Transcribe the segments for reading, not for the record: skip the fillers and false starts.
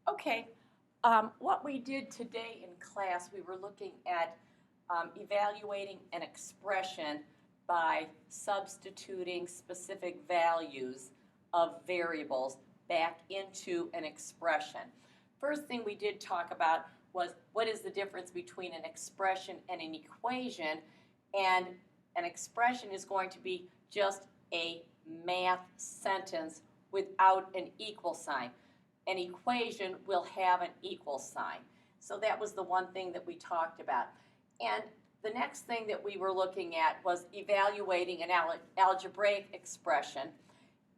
Okay, what we did today in class, we were looking at evaluating an expression by substituting specific values of variables back into an expression. First thing we did talk about was what is the difference between an expression and an equation, and an expression is going to be just a math sentence without an equal sign. An equation will have an equal sign. So that was the one thing that we talked about. And the next thing that we were looking at was evaluating an algebraic expression.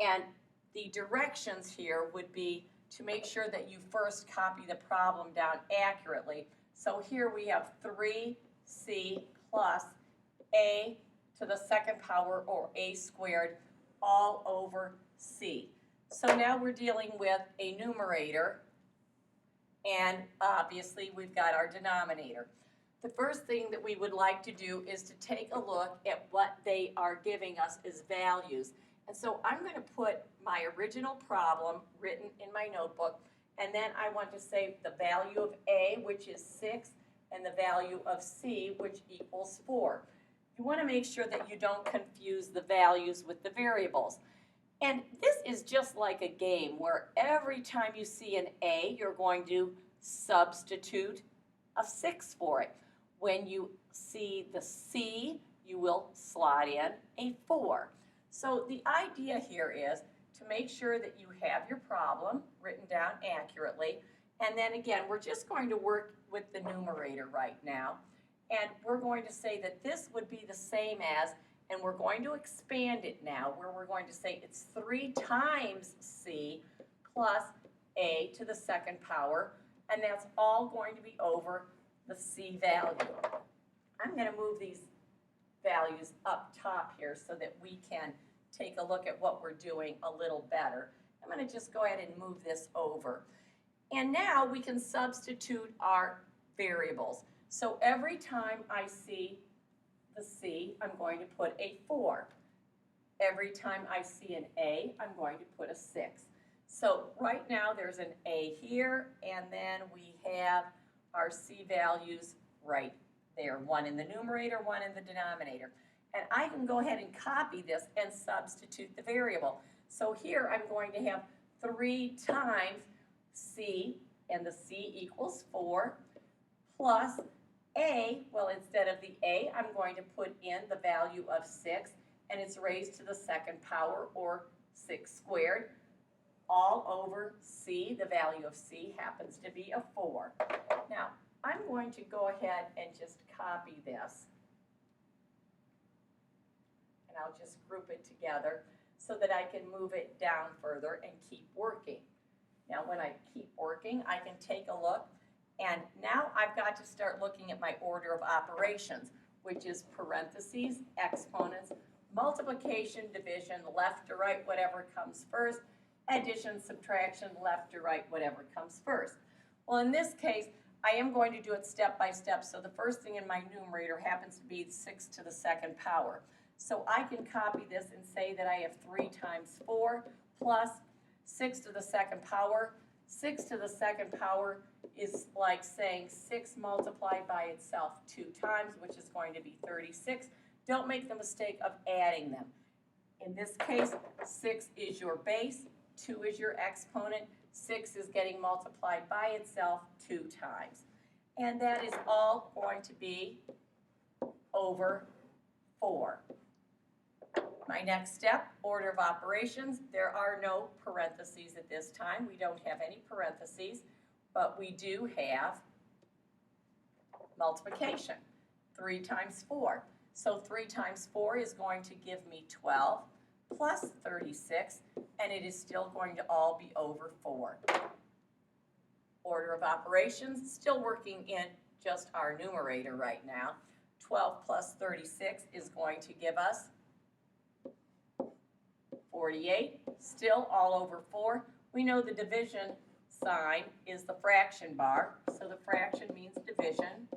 And the directions here would be to make sure that you first copy the problem down accurately. So here we have 3c plus a to the second power, or a squared, all over c. So now we're dealing with a numerator, and obviously we've got our denominator. The first thing that we would like to do is to take a look at what they are giving us as values. And so I'm going to put my original problem written in my notebook, and then I want to say the value of a, which is 6, and the value of c, which equals 4. You want to make sure that you don't confuse the values with the variables. And this is just like a game where every time you see an A, you're going to substitute a 6 for it. When you see the C, you will slot in a 4. So the idea here is to make sure that you have your problem written down accurately. And then again, we're just going to work with the numerator right now. And we're going to say that this would be the same as, and we're going to expand it now, where we're going to say it's 3 times c plus a to the second power, and that's all going to be over the c value. I'm going to move these values up top here so that we can take a look at what we're doing a little better. I'm going to just go ahead and move this over. And now we can substitute our variables. So every time I see the C, I'm going to put a 4. Every time I see an A, I'm going to put a 6. So right now there's an A here, and then we have our C values right there. One in the numerator, one in the denominator. And I can go ahead and copy this and substitute the variable. So here I'm going to have 3 times C, and the C equals 4, plus A, well, instead of the A, I'm going to put in the value of 6, and it's raised to the second power, or 6 squared, all over C. The value of C happens to be a 4. Now, I'm going to go ahead and just copy this, and I'll just group it together so that I can move it down further and keep working. Now, when I keep working, I can take a look. And now I've got to start looking at my order of operations, which is parentheses, exponents, multiplication, division, left to right, whatever comes first, addition, subtraction, left to right, whatever comes first. Well, in this case, I am going to do it step by step. So the first thing in my numerator happens to be 6 to the second power. So I can copy this and say that I have 3 times 4 plus 6 to the second power. 6 to the second power is like saying 6 multiplied by itself 2 times, which is going to be 36. Don't make the mistake of adding them. In this case, 6 is your base, 2 is your exponent, 6 is getting multiplied by itself 2 times. And that is all going to be over 4. My next step, order of operations. There are no parentheses at this time. We don't have any parentheses, but we do have multiplication. 3 times 4. So 3 times 4 is going to give me 12 plus 36, and it is still going to all be over 4. Order of operations, still working in just our numerator right now. 12 plus 36 is going to give us 48, still all over 4. We know the division sign is the fraction bar, so the fraction means division.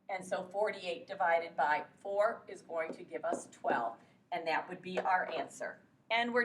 And so 48 divided by 4 is going to give us 12, and that would be our answer. And we're done.